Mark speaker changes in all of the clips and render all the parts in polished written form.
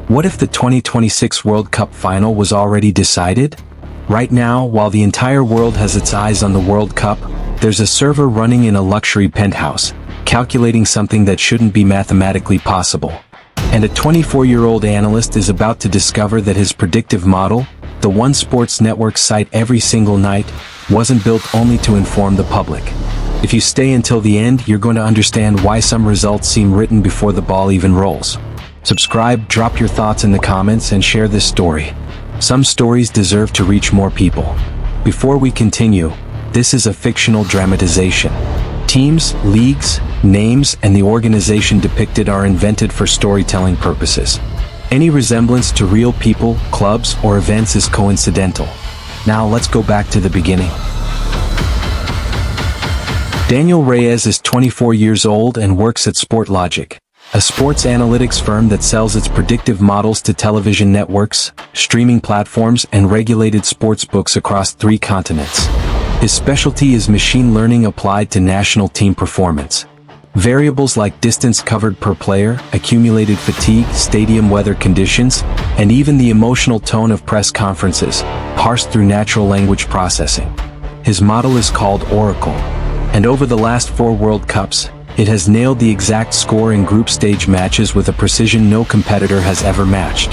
Speaker 1: What if the 2026 World Cup final was already decided? Right now, while the entire world has its eyes on the World Cup, there's a server running in a luxury penthouse, calculating something that shouldn't be mathematically possible. And a 24-year-old analyst is about to discover that his predictive model, the one sports networks cite every single night, wasn't built only to inform the public. If you stay until the end, you're going to understand why some results seem written before the ball even rolls. Subscribe, drop your thoughts in the comments, and share this story. Some stories deserve to reach more people. Before we continue, this is a fictional dramatization. Teams, leagues, names, and the organization depicted are invented for storytelling purposes. Any resemblance to real people, clubs, or events is coincidental. Now let's go back to the beginning. Daniel Reyes is 24 years old and works at SportLogic, a sports analytics firm that sells its predictive models to television networks, streaming platforms, and regulated sportsbooks across 3 continents. His specialty is machine learning applied to national team performance. Variables like distance covered per player, accumulated fatigue, stadium weather conditions, and even the emotional tone of press conferences, parsed through natural language processing. His model is called Oracle, and over the last 4 World Cups, it has nailed the exact score in group stage matches with a precision no competitor has ever matched.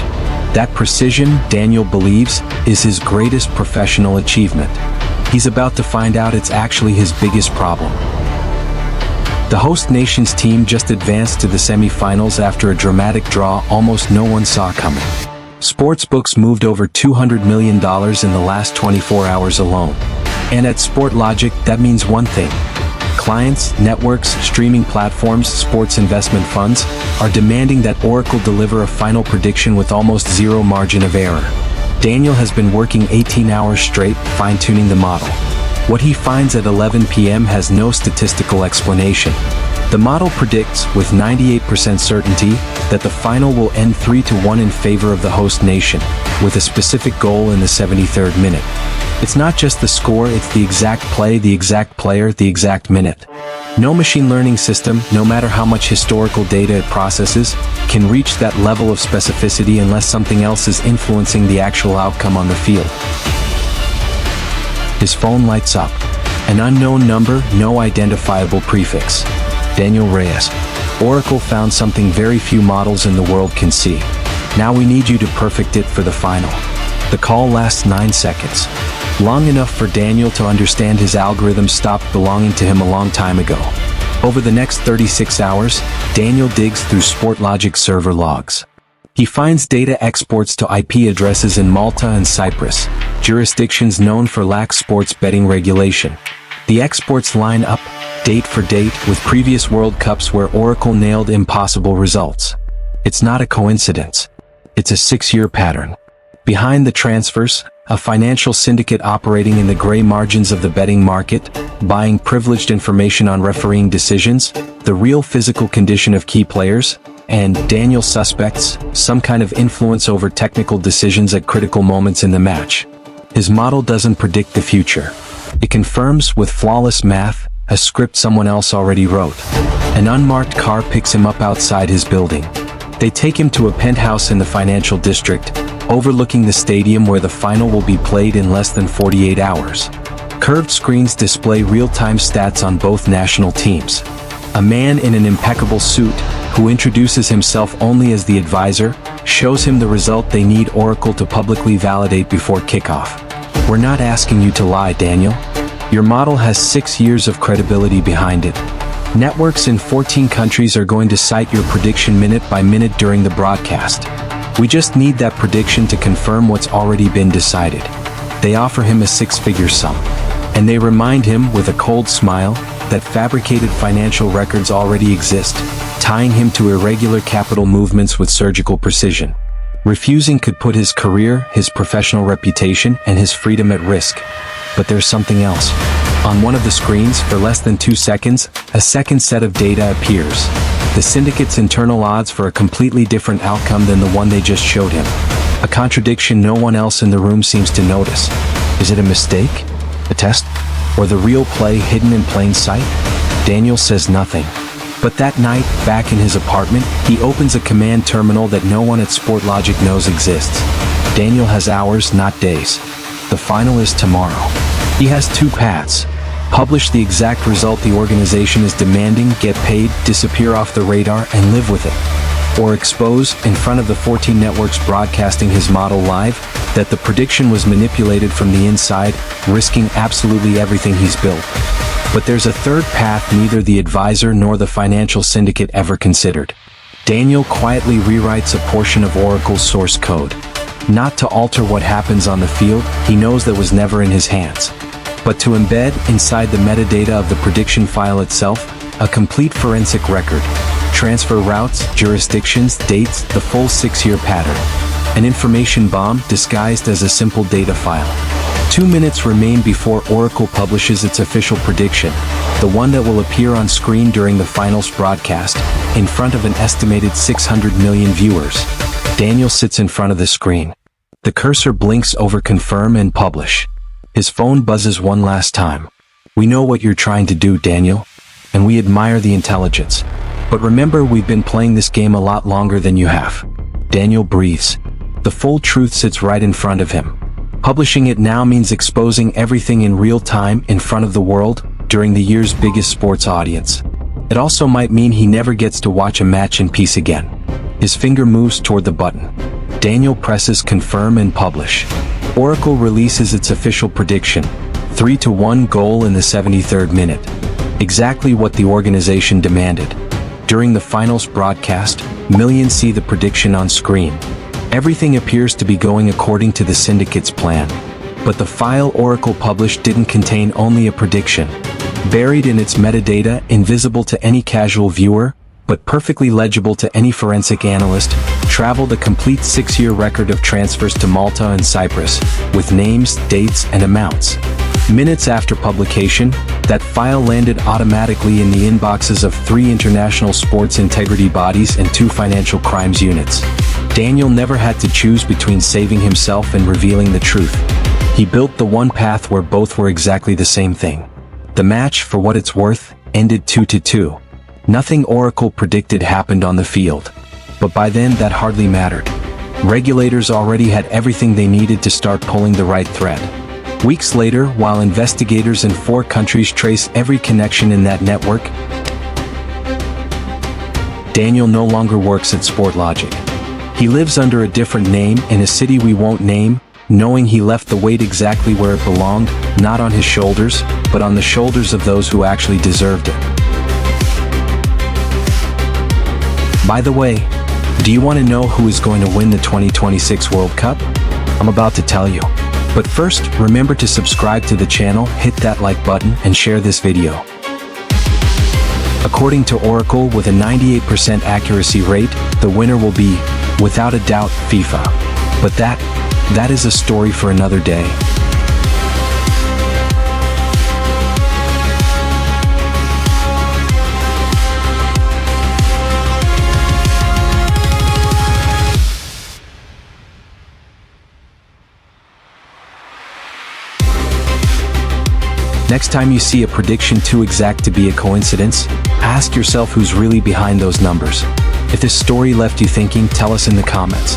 Speaker 1: That precision, Daniel believes, is his greatest professional achievement. He's about to find out it's actually his biggest problem. The host nation's team just advanced to the semi-finals after a dramatic draw almost no one saw coming. Sportsbooks moved over $200 million in the last 24 hours alone. And at SportLogic, that means one thing. Clients, networks, streaming platforms, sports investment funds are demanding that Oracle deliver a final prediction with almost zero margin of error. Daniel has been working 18 hours straight, fine-tuning the model. What he finds at 11 p.m. has no statistical explanation. The model predicts, with 98% certainty, that the final will end 3-1 in favor of the host nation, with a specific goal in the 73rd minute. It's not just the score, it's the exact play, the exact player, the exact minute. No machine learning system, no matter how much historical data it processes, can reach that level of specificity unless something else is influencing the actual outcome on the field. His phone lights up. An unknown number, no identifiable prefix. Daniel Reyes. Oracle found something very few models in the world can see. Now we need you to perfect it for the final. The call lasts 9 seconds. Long enough for Daniel to understand his algorithm stopped belonging to him a long time ago. Over the next 36 hours, Daniel digs through SportLogic server logs. He finds data exports to IP addresses in Malta and Cyprus, jurisdictions known for lax sports betting regulation. The exports line up, date for date, with previous World Cups where Oracle nailed impossible results. It's not a coincidence. It's a 6-year pattern. Behind the transfers, a financial syndicate operating in the gray margins of the betting market, buying privileged information on refereeing decisions, the real physical condition of key players, and, Daniel suspects, some kind of influence over technical decisions at critical moments in the match. His model doesn't predict the future. It confirms, with flawless math, a script someone else already wrote. An unmarked car picks him up outside his building. They take him to a penthouse in the financial district, overlooking the stadium where the final will be played in less than 48 hours. Curved screens display real-time stats on both national teams. A man in an impeccable suit, who introduces himself only as the advisor, shows him the result they need Oracle to publicly validate before kickoff. We're not asking you to lie, Daniel. Your model has 6 years of credibility behind it. Networks in 14 countries are going to cite your prediction minute by minute during the broadcast. We just need that prediction to confirm what's already been decided. They offer him a 6-figure sum. And they remind him, with a cold smile, that fabricated financial records already exist, tying him to irregular capital movements with surgical precision. Refusing could put his career, his professional reputation, and his freedom at risk. But there's something else. On one of the screens, for less than 2 seconds, a second set of data appears. The Syndicate's internal odds for a completely different outcome than the one they just showed him. A contradiction no one else in the room seems to notice. Is it a mistake? A test? Or the real play hidden in plain sight? Daniel says nothing. But that night, back in his apartment, he opens a command terminal that no one at SportLogic knows exists. Daniel has hours, not days. The final is tomorrow. He has two paths. Publish the exact result the organization is demanding, get paid, disappear off the radar, and live with it. Or expose, in front of the 14 networks broadcasting his model live, that the prediction was manipulated from the inside, risking absolutely everything he's built. But there's a third path neither the advisor nor the financial syndicate ever considered. Daniel quietly rewrites a portion of Oracle's source code. Not to alter what happens on the field, he knows that was never in his hands, but to embed inside the metadata of the prediction file itself, a complete forensic record. Transfer routes, jurisdictions, dates, the full 6-year pattern. An information bomb disguised as a simple data file. 2 minutes remain before Oracle publishes its official prediction, the one that will appear on screen during the finals broadcast, in front of an estimated 600 million viewers. Daniel sits in front of the screen. The cursor blinks over confirm and publish. His phone buzzes one last time. We know what you're trying to do, Daniel, and we admire the intelligence. But remember, we've been playing this game a lot longer than you have. Daniel breathes. The full truth sits right in front of him. Publishing it now means exposing everything in real time in front of the world during the year's biggest sports audience. It also might mean he never gets to watch a match in peace again. His finger moves toward the button. Daniel presses confirm and publish. Oracle releases its official prediction, 3-1 goal in the 73rd minute. Exactly what the organization demanded. During the finals broadcast, millions see the prediction on screen. Everything appears to be going according to the syndicate's plan. But the file Oracle published didn't contain only a prediction. Buried in its metadata, invisible to any casual viewer, but perfectly legible to any forensic analyst, traveled a complete 6-year record of transfers to Malta and Cyprus, with names, dates, and amounts. Minutes after publication, that file landed automatically in the inboxes of 3 international sports integrity bodies and 2 financial crimes units. Daniel never had to choose between saving himself and revealing the truth. He built the one path where both were exactly the same thing. The match, for what it's worth, ended 2-2. Nothing Oracle predicted happened on the field. But by then that hardly mattered. Regulators already had everything they needed to start pulling the right thread. Weeks later, while investigators in 4 countries trace every connection in that network, Daniel no longer works at SportLogic. He lives under a different name in a city we won't name, knowing he left the weight exactly where it belonged, not on his shoulders, but on the shoulders of those who actually deserved it. By the way, do you want to know who is going to win the 2026 World Cup? I'm about to tell you. But first, remember to subscribe to the channel, hit that like button, and share this video. According to Oracle, with a 98% accuracy rate, the winner will be, without a doubt, FIFA. But that is a story for another day. Next time you see a prediction too exact to be a coincidence, ask yourself who's really behind those numbers. If this story left you thinking, tell us in the comments.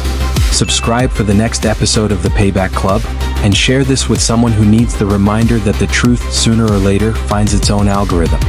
Speaker 1: Subscribe for the next episode of the Payback Club, and share this with someone who needs the reminder that the truth, sooner or later, finds its own algorithm.